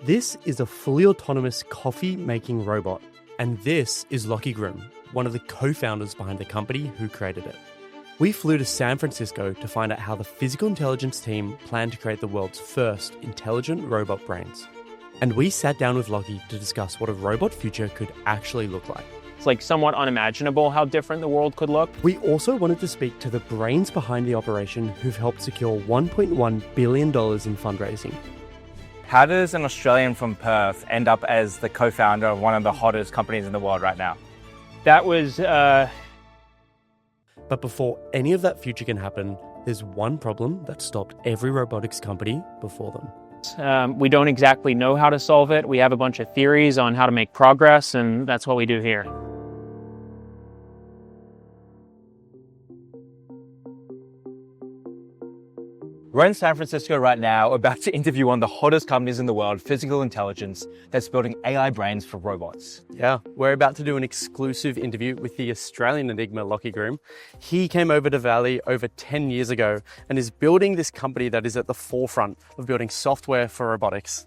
This is a fully autonomous coffee-making robot. And this is Lachy Groom, one of the co-founders behind the company who created it. We flew to San Francisco to find out how the physical intelligence team planned to create the world's first intelligent robot brains. And we sat down with Lachy to discuss what a robot future could actually look like. It's like somewhat unimaginable how different the world could look. We also wanted to speak to the brains behind the operation who've helped secure $1.1 billion in fundraising. How does an Australian from Perth end up as the co-founder of one of the hottest companies in the world right now? That was... But before any of that future can happen, there's one problem that stopped every robotics company before them. We don't exactly know how to solve it. We have a bunch of theories on how to make progress, and that's what we do here. We're in San Francisco right now, about to interview one of the hottest companies in the world, Physical Intelligence, that's building AI brains for robots. Yeah, we're about to do an exclusive interview with the Australian enigma, Lachy Groom. He came over to Valley over 10 years ago and is building this company that is at the forefront of building software for robotics.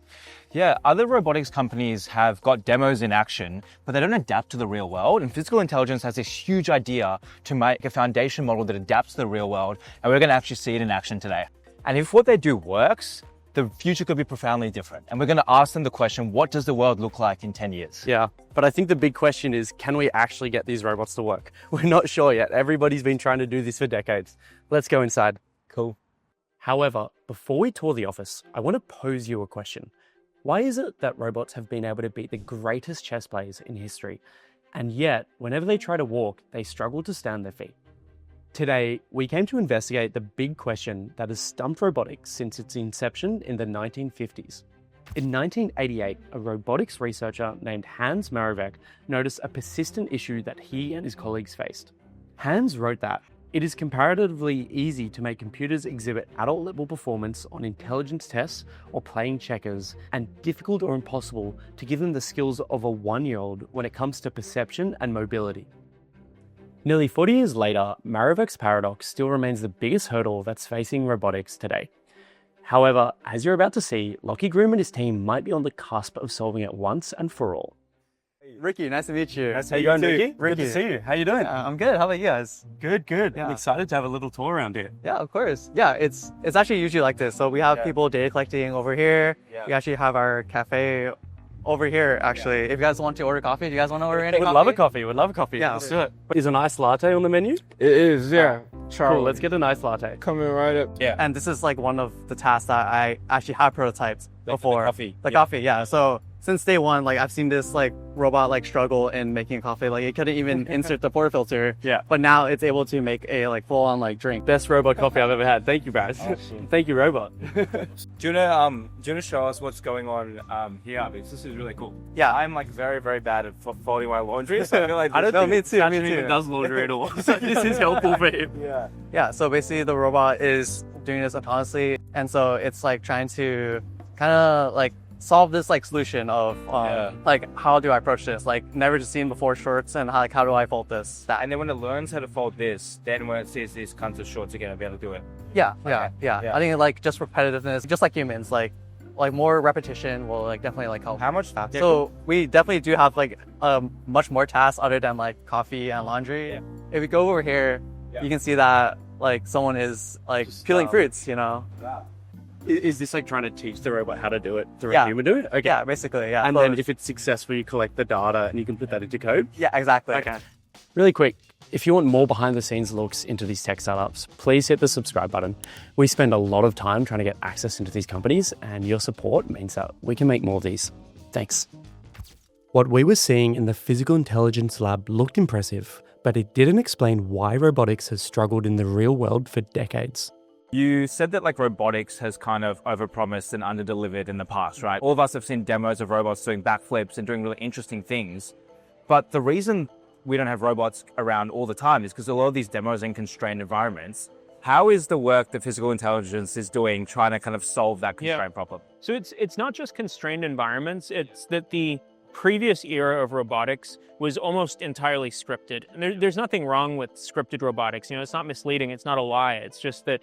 Yeah, other robotics companies have got demos in action, but they don't adapt to the real world. And Physical Intelligence has this huge idea to make a foundation model that adapts to the real world. And we're going to actually see it in action today. And if what they do works, the future could be profoundly different. And we're going to ask them the question, what does the world look like in 10 years? Yeah, but I think the big question is, can we actually get these robots to work? We're not sure yet. Everybody's been trying to do this for decades. Let's go inside. Cool. However, before we tour the office, I want to pose you a question. Why is it that robots have been able to beat the greatest chess players in history, and yet, whenever they try to walk, they struggle to stand on their feet? Today, we came to investigate the big question that has stumped robotics since its inception in the 1950s. In 1988, a robotics researcher named Hans Marovec noticed a persistent issue that he and his colleagues faced. Hans wrote that it is comparatively easy to make computers exhibit adult-level performance on intelligence tests or playing checkers, and difficult or impossible to give them the skills of a one-year-old when it comes to perception and mobility. Nearly 40 years later, Marovec's paradox still remains the biggest hurdle that's facing robotics today. However, as you're about to see, Lachy Groom and his team might be on the cusp of solving it once and for all. Ricky, nice to meet you. How you going, Ricky? Ricky. Good to see you. How you doing? I'm good. How about you guys? Good. Yeah. I'm excited to have a little tour around here. Yeah, of course. Yeah, it's actually usually like this. So we have people data collecting over here. We actually have our cafe over here, actually. If you guys want to order coffee, do you guys want to order any coffee? We'd love a coffee. Yeah, let's do it. Is an iced latte on the menu? It is, yeah. Charlie. Cool, let's get an iced latte. Coming right up. Yeah. And this is like one of the tasks that I actually have prototyped before. The coffee. The coffee, yeah. So since day one, like I've seen this like robot like struggle in making coffee. Like it couldn't even insert the portafilter. Yeah. But now it's able to make a like full on like drink. Best robot coffee I've ever had. Thank you, guys. Awesome. Thank you, robot. Do you want to show us what's going on here? Because this is really cool. Yeah. I'm like very, very bad at folding my laundry, so I feel like I don't No, think me it too, me actually too. even does laundry at all. So this is helpful for him. Yeah. Yeah, so basically the robot is doing this autonomously, and so it's like trying to kind of like solve this like solution of like how do I approach this, like never just seen before shorts, and how do I fold this, that. And then when it learns how to fold this, then when it sees these kinds of shorts again, it'll be able to do it. Yeah. Yeah. I think like just repetitiveness, just like humans, like more repetition will like definitely like help. How much? So we definitely do have like much more tasks other than like coffee and laundry. Yeah. If we go over here, you can see that like someone is like peeling fruits, you know. Wow. Is this like trying to teach the robot how to do it through Yeah. a human do it? Okay. Yeah, basically, yeah. And So- then if it's successful, you collect the data and you can put that into code? yeah, exactly. Okay. Really quick, if you want more behind the scenes looks into these tech startups, please hit the subscribe button. We spend a lot of time trying to get access into these companies, and your support means that we can make more of these. Thanks. What we were seeing in the physical intelligence lab looked impressive, but it didn't explain why robotics has struggled in the real world for decades. You said that like robotics has kind of overpromised and underdelivered in the past, right? All of us have seen demos of robots doing backflips and doing really interesting things. But the reason we don't have robots around all the time is because a lot of these demos are in constrained environments. How is the work that Physical Intelligence is doing trying to kind of solve that constraint problem? So it's not just constrained environments, it's that the previous era of robotics was almost entirely scripted. And there's nothing wrong with scripted robotics. You know, it's not misleading, it's not a lie. It's just that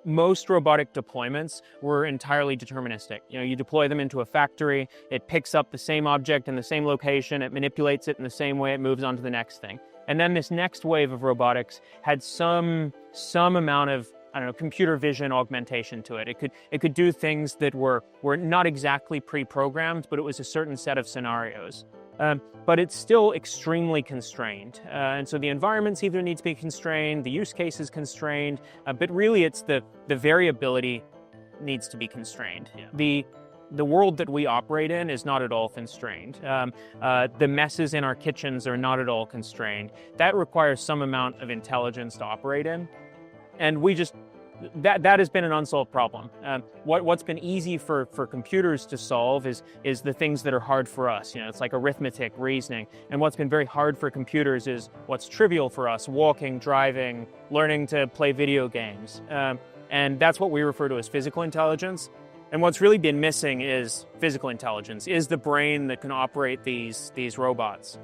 most robotic deployments were entirely deterministic. You deploy them into a factory, it picks up the same object in the same location, it manipulates it in the same way, it moves on to the next thing. And then this next wave of robotics had some amount of, I don't know, computer vision augmentation to it. It could do things that were not exactly pre-programmed, but it was a certain set of scenarios. But it's still extremely constrained. And so the environments either need to be constrained, the use case is constrained, but really it's the variability needs to be constrained. Yeah. The world that we operate in is not at all constrained. The messes in our kitchens are not at all constrained. That requires some amount of intelligence to operate in. And we just, that has been an unsolved problem. What's been easy for computers to solve is the things that are hard for us. It's like arithmetic, reasoning. And what's been very hard for computers is what's trivial for us: walking, driving, learning to play video games. And that's what we refer to as physical intelligence. And what's really been missing is physical intelligence, is the brain that can operate these robots.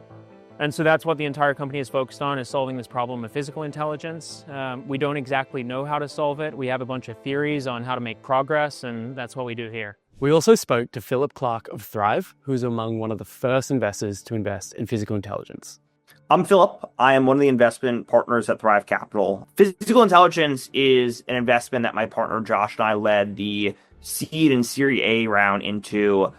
And so that's what the entire company is focused on, is solving this problem of physical intelligence. We don't exactly know how to solve it. We have a bunch of theories on how to make progress, and that's what we do here. We also spoke to Philip Clark of Thrive, who's among one of the first investors to invest in physical intelligence. I'm Philip. I am one of the investment partners at Thrive Capital. Physical intelligence is an investment that my partner Josh and I led the seed and Series A round into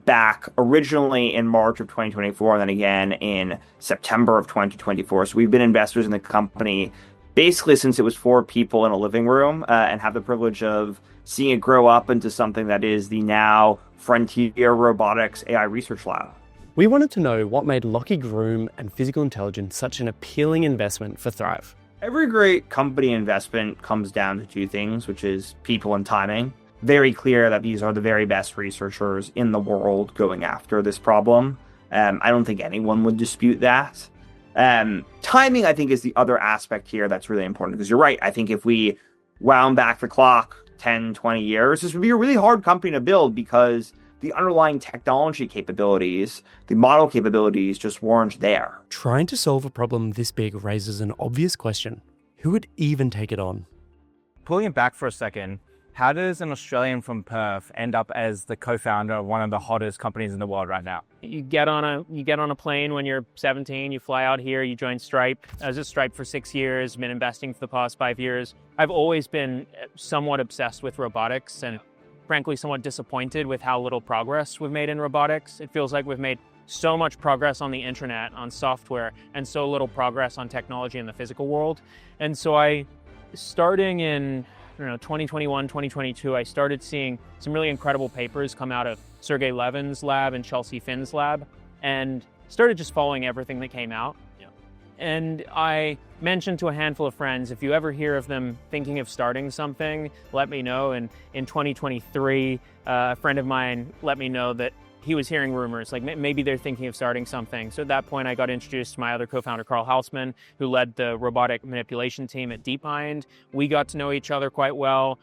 back originally in March of 2024 and then again in September of 2024. So we've been investors in the company basically since it was 4 people in a living room, and have the privilege of seeing it grow up into something that is the now Frontier Robotics AI Research Lab. We wanted to know what made Lachy Groom and physical intelligence such an appealing investment for Thrive. Every great company investment comes down to 2 things, which is people and timing. Very clear that these are the very best researchers in the world going after this problem. I don't think anyone would dispute that. Timing, I think, is the other aspect here that's really important, because you're right. I think if we wound back the clock 10, 20 years, this would be a really hard company to build because the underlying technology capabilities, the model capabilities just weren't there. Trying to solve a problem this big raises an obvious question. Who would even take it on? Pulling it back for a second, how does an Australian from Perth end up as the co-founder of one of the hottest companies in the world right now? You get on a plane when you're 17, you fly out here, you join Stripe. I was at Stripe for 6 years, been investing for the past 5 years. I've always been somewhat obsessed with robotics and frankly somewhat disappointed with how little progress we've made in robotics. It feels like we've made so much progress on the internet, on software, and so little progress on technology in the physical world. And so starting in 2021, 2022, I started seeing some really incredible papers come out of Sergey Levin's lab and Chelsea Finn's lab, and started just following everything that came out. Yeah. And I mentioned to a handful of friends, if you ever hear of them thinking of starting something, let me know. And in 2023, a friend of mine let me know that he was hearing rumors, like maybe they're thinking of starting something. So at that point, I got introduced to my other co-founder, Carl Hausman, who led the robotic manipulation team at DeepMind. We got to know each other quite well.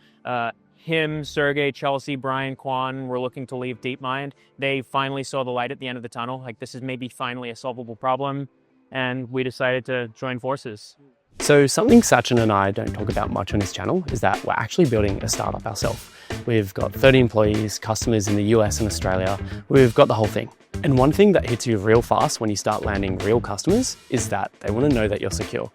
Him, Sergey, Chelsea, Brian, Kwan were looking to leave DeepMind. They finally saw the light at the end of the tunnel. Like, this is maybe finally a solvable problem. And we decided to join forces. So something Sachin and I don't talk about much on this channel is that we're actually building a startup ourselves. We've got 30 employees, customers in the US and Australia. We've got the whole thing. And one thing that hits you real fast when you start landing real customers is that they want to know that you're secure.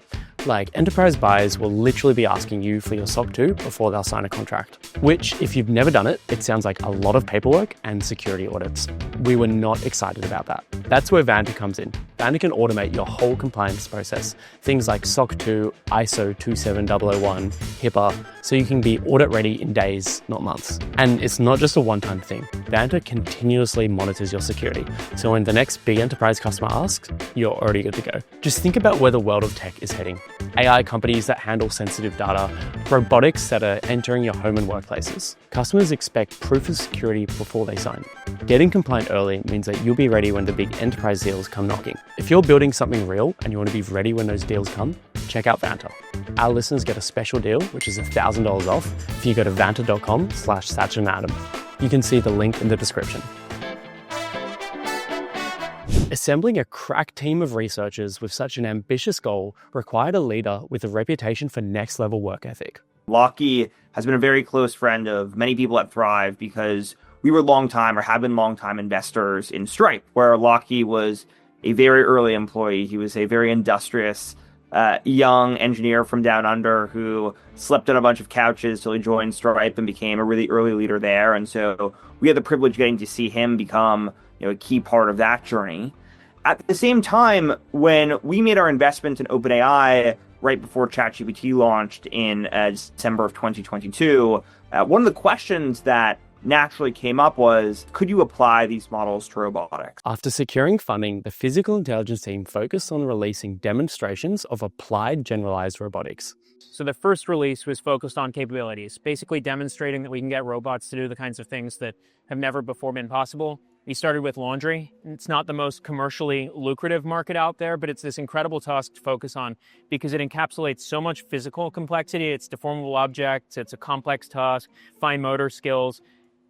Like, enterprise buyers will literally be asking you for your SOC 2 before they'll sign a contract, which, if you've never done it, it sounds like a lot of paperwork and security audits. We were not excited about that. That's where Vanta comes in. Vanta can automate your whole compliance process, things like SOC 2, ISO 27001, HIPAA, so you can be audit ready in days, not months. And it's not just a one-time thing. Vanta continuously monitors your security, so when the next big enterprise customer asks, you're already good to go. Just think about where the world of tech is heading. AI companies that handle sensitive data, robotics that are entering your home and workplaces. Customers expect proof of security before they sign. Getting compliant early means that you'll be ready when the big enterprise deals come knocking. If you're building something real and you want to be ready when those deals come, check out Vanta. Our listeners get a special deal, which is $1,000 off if you go to vanta.com/SachinAdam. You can see the link in the description. Assembling a crack team of researchers with such an ambitious goal required a leader with a reputation for next-level work ethic. Lachy has been a very close friend of many people at Thrive because we were longtime or have been longtime investors in Stripe, where Lachy was a very early employee. He was a very industrious, young engineer from down under who slept on a bunch of couches till he joined Stripe and became a really early leader there. And so we had the privilege of getting to see him become, a key part of that journey. At the same time, when we made our investment in OpenAI right before ChatGPT launched in December of 2022, one of the questions that naturally came up was, could you apply these models to robotics? After securing funding, the physical intelligence team focused on releasing demonstrations of applied generalized robotics. So the first release was focused on capabilities, basically demonstrating that we can get robots to do the kinds of things that have never before been possible. We started with laundry. It's not the most commercially lucrative market out there, but it's this incredible task to focus on because it encapsulates so much physical complexity. It's deformable objects, it's a complex task, fine motor skills.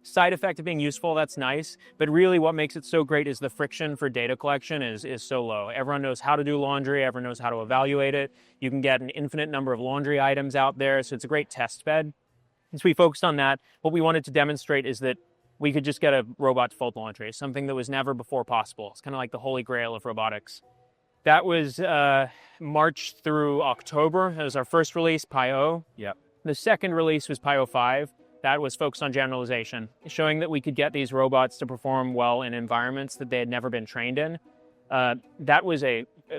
Side effect of being useful, that's nice, but really what makes it so great is the friction for data collection is so low. Everyone knows how to do laundry, everyone knows how to evaluate it. You can get an infinite number of laundry items out there, so it's a great test bed. Since we focused on that, what we wanted to demonstrate is that we could just get a robot to fold laundry, something that was never before possible. It's kind of like the holy grail of robotics. That was March through October. That was our first release, Pi-O. Yep. The second release was Pi-O 5. That was focused on generalization, showing that we could get these robots to perform well in environments that they had never been trained in. That was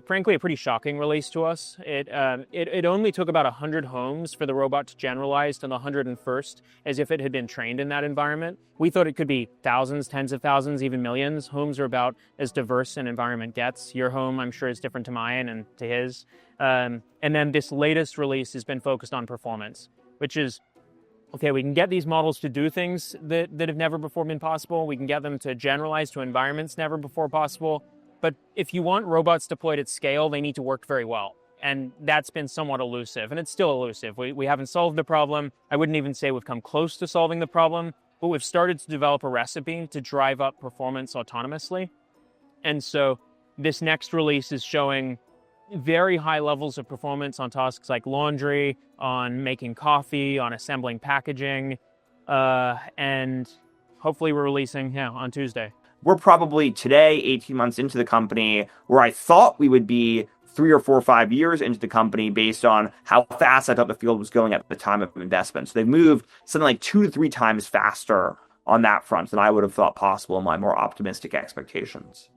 frankly a pretty shocking release to us. It only took about 100 homes for the robot to generalize to the 101st as if it had been trained in that environment. We thought it could be thousands, tens of thousands, even millions. Homes are about as diverse an environment gets. Your home, I'm sure, is different to mine and to his. And then this latest release has been focused on performance, which is, okay, we can get these models to do things that have never before been possible. We can get them to generalize to environments never before possible. But if you want robots deployed at scale, they need to work very well. And that's been somewhat elusive, and it's still elusive. We haven't solved the problem. I wouldn't even say we've come close to solving the problem, but we've started to develop a recipe to drive up performance autonomously. And so this next release is showing very high levels of performance on tasks like laundry, on making coffee, on assembling packaging, and hopefully we're releasing on Tuesday. We're probably today, 18 months into the company, where I thought we would be 3 or 4 or 5 years into the company based on how fast I thought the field was going at the time of investment. So they've moved something like 2 to 3 times faster on that front than I would have thought possible in my more optimistic expectations.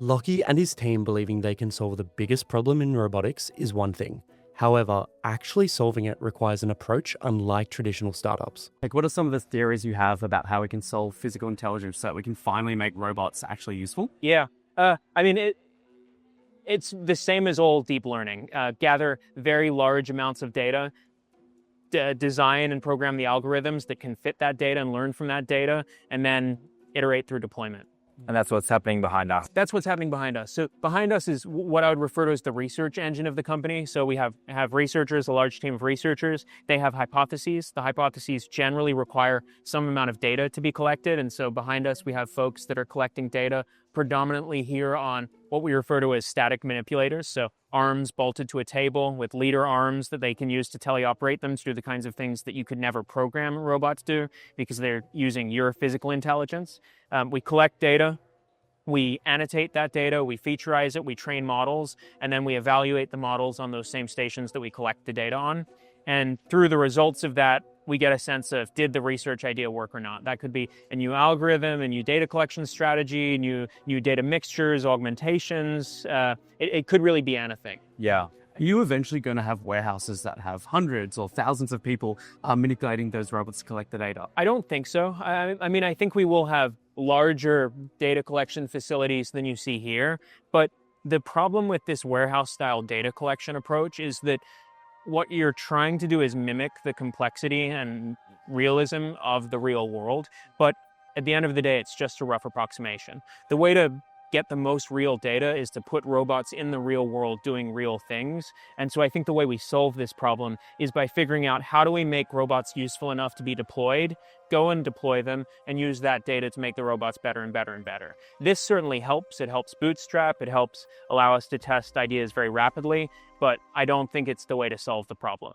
Lachy and his team believing they can solve the biggest problem in robotics is one thing. However, actually solving it requires an approach unlike traditional startups. Like, what are some of the theories you have about how we can solve physical intelligence so that we can finally make robots actually useful? Yeah. It's the same as all deep learning. Gather very large amounts of data, design and program the algorithms that can fit that data and learn from that data, and then iterate through deployment. And that's what's happening behind us. That's what's happening behind us. So behind us is what I would refer to as the research engine of the company. So we have researchers, a large team of researchers. They have hypotheses. The hypotheses generally require some amount of data to be collected. And so behind us, we have folks that are collecting data predominantly here on what we refer to as static manipulators. So arms bolted to a table with leader arms that they can use to teleoperate them to do the kinds of things that you could never program robots to because they're using your physical intelligence. We collect data, we annotate that data, we featurize it, we train models, and then we evaluate the models on those same stations that we collect the data on. And through the results of that, we get a sense of, did the research idea work or not? That could be a new algorithm, a new data collection strategy, new data mixtures, augmentations. It could really be anything. Yeah. Are you eventually going to have warehouses that have hundreds or thousands of people manipulating those robots to collect the data? I don't think so. I think we will have larger data collection facilities than you see here. But the problem with this warehouse-style data collection approach is that what you're trying to do is mimic the complexity and realism of the real world. But at the end of the day, it's just a rough approximation. The way to get the most real data is to put robots in the real world doing real things. And so I think the way we solve this problem is by figuring out how do we make robots useful enough to be deployed, go and deploy them, and use that data to make the robots better and better and better. This certainly helps. It helps bootstrap. It helps allow us to test ideas very rapidly, but I don't think it's the way to solve the problem.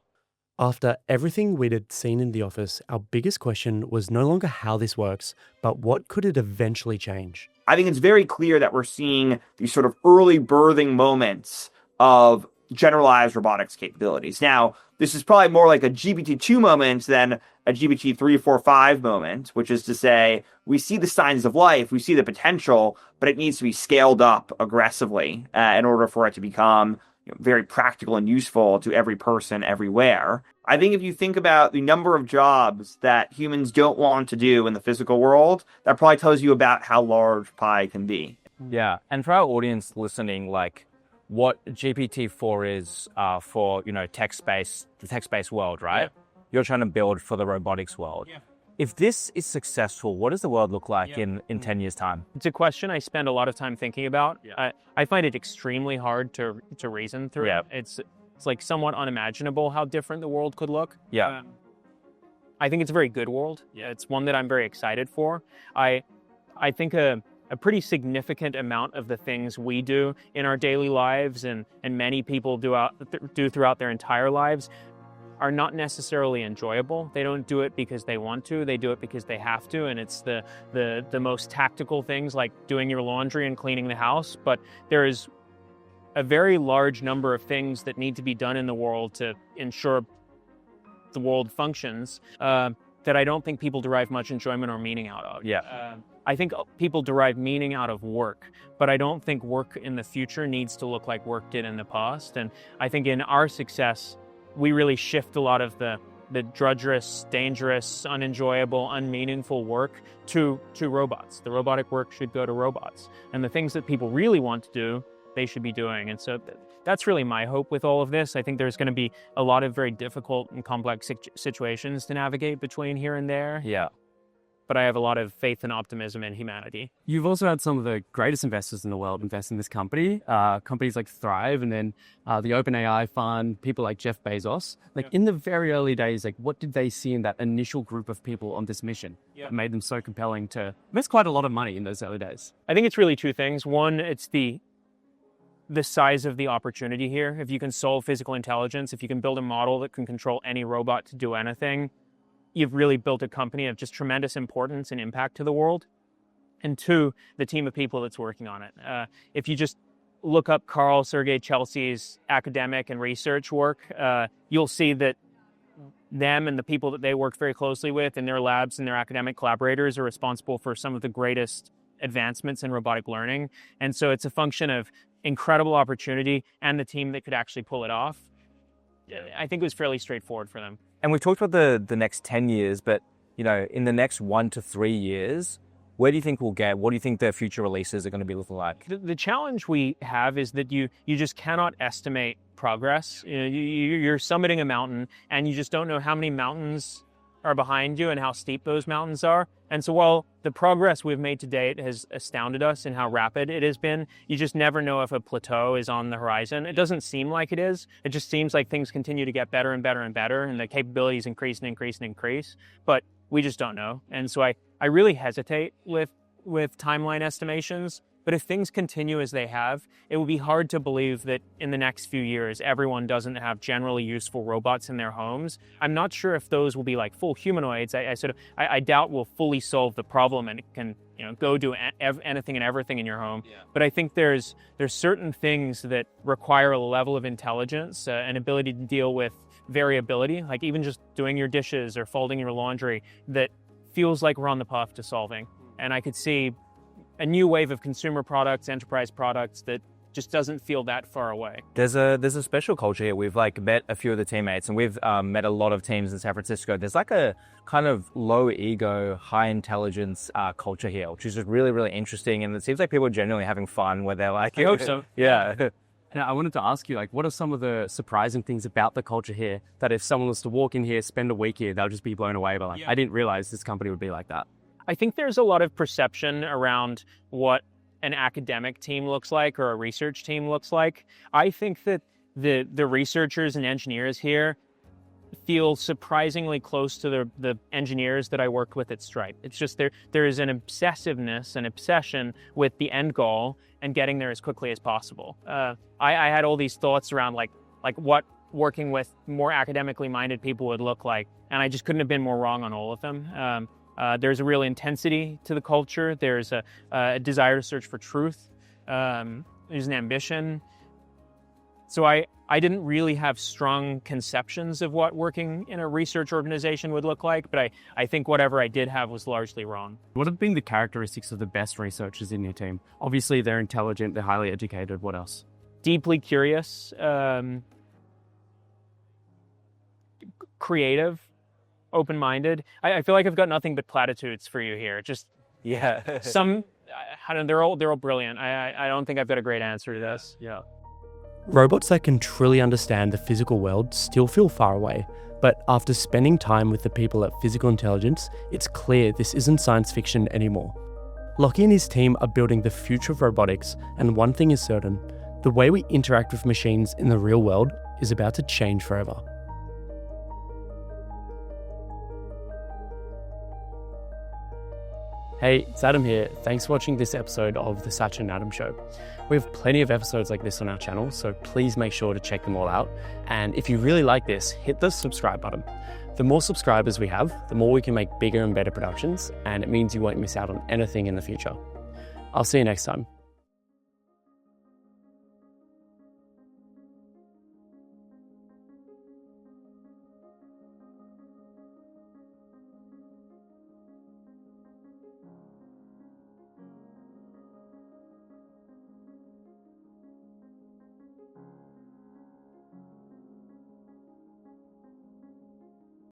After everything we'd had seen in the office, our biggest question was no longer how this works, but what could it eventually change? I think it's very clear that we're seeing these sort of early birthing moments of generalized robotics capabilities. Now, this is probably more like a GPT-2 moment than a GPT-3, 4, 5 moment, which is to say, we see the signs of life, we see the potential, but it needs to be scaled up aggressively in order for it to become very practical and useful to every person everywhere. I think if you think about the number of jobs that humans don't want to do in the physical world, that probably tells you about how large pi can be. Yeah, and for our audience listening, like what GPT-4 is for, the text-based world, right? Yeah. You're trying to build for the robotics world. Yeah. If this is successful, what does the world look like in 10 years' time? It's a question I spend a lot of time thinking about. I find it extremely hard to reason through. Yeah. It's like somewhat unimaginable how different the world could look. Yeah. I think it's a very good world. It's one that I'm very excited for. I think a pretty significant amount of the things we do in our daily lives and many people do throughout their entire lives are not necessarily enjoyable. They don't do it because they want to, they do it because they have to, and it's the most tactical things like doing your laundry and cleaning the house, but there is a very large number of things that need to be done in the world to ensure the world functions that I don't think people derive much enjoyment or meaning out of. I think people derive meaning out of work, but I don't think work in the future needs to look like work did in the past, and I think in our success, we really shift a lot of the drudgerous, dangerous, unenjoyable, unmeaningful work to robots. The robotic work should go to robots. And the things that people really want to do, they should be doing. And so that's really my hope with all of this. I think there's going to be a lot of very difficult and complex situations to navigate between here and there. Yeah. But I have a lot of faith and optimism in humanity. You've also had some of the greatest investors in the world invest in this company, companies like Thrive, and then the OpenAI fund, people like Jeff Bezos. In the very early days, what did they see in that initial group of people on this mission that made them so compelling to invest quite a lot of money in those early days? I think it's really two things. One, it's the size of the opportunity here. If you can solve physical intelligence, if you can build a model that can control any robot to do anything, you've really built a company of just tremendous importance and impact to the world. And two, the team of people that's working on it. If you just look up Carl Sergey Chelsea's academic and research work, you'll see that them and the people that they work very closely with in their labs and their academic collaborators are responsible for some of the greatest advancements in robotic learning. And so it's a function of incredible opportunity and the team that could actually pull it off. I think it was fairly straightforward for them. And we talked about the next 10 years, but, in the next 1 to 3 years, where do you think we'll get? What do you think the future releases are going to be looking like? The challenge we have is that you just cannot estimate progress. You're summiting a mountain, and you just don't know how many mountains are behind you and how steep those mountains are. And so while the progress we've made to date has astounded us in how rapid it has been, you just never know if a plateau is on the horizon. It doesn't seem like it is. It just seems like things continue to get better and better and better, and the capabilities increase and increase and increase. But we just don't know. And so I really hesitate with timeline estimations. But if things continue as they have, it will be hard to believe that in the next few years, everyone doesn't have generally useful robots in their homes. I'm not sure if those will be like full humanoids. I doubt we'll fully solve the problem and it can go do anything and everything in your home. Yeah. But I think there's certain things that require a level of intelligence, an ability to deal with variability, like even just doing your dishes or folding your laundry, that feels like we're on the path to solving. And I could see a new wave of consumer products, enterprise products that just doesn't feel that far away. There's a special culture here. We've met a few of the teammates, and we've met a lot of teams in San Francisco. There's a kind of low ego, high intelligence culture here, which is just really, really interesting. And it seems like people are genuinely having fun where they're like, I hope so. Yeah. And I wanted to ask you, what are some of the surprising things about the culture here that if someone was to walk in here, spend a week here, they'll just be blown away by I didn't realize this company would be like that. I think there's a lot of perception around what an academic team looks like or a research team looks like. I think that the researchers and engineers here feel surprisingly close to the engineers that I worked with at Stripe. It's just there is an obsessiveness, an obsession with the end goal and getting there as quickly as possible. I had all these thoughts around like what working with more academically minded people would look like, and I just couldn't have been more wrong on all of them. There's a real intensity to the culture. There's a desire to search for truth. There's an ambition. So I didn't really have strong conceptions of what working in a research organization would look like, but I think whatever I did have was largely wrong. What have been the characteristics of the best researchers in your team? Obviously, they're intelligent, they're highly educated. What else? Deeply curious, creative, open-minded. I feel like I've got nothing but platitudes for you here. Just Yeah. I don't know, they're all brilliant. I don't think I've got a great answer to this. Yeah. Robots that can truly understand the physical world still feel far away, but after spending time with the people at Physical Intelligence, it's clear this isn't science fiction anymore. Lachy and his team are building the future of robotics, and one thing is certain: the way we interact with machines in the real world is about to change forever. Hey, it's Adam here. Thanks for watching this episode of The Satch and Adam Show. We have plenty of episodes like this on our channel, so please make sure to check them all out. And if you really like this, hit the subscribe button. The more subscribers we have, the more we can make bigger and better productions, and it means you won't miss out on anything in the future. I'll see you next time.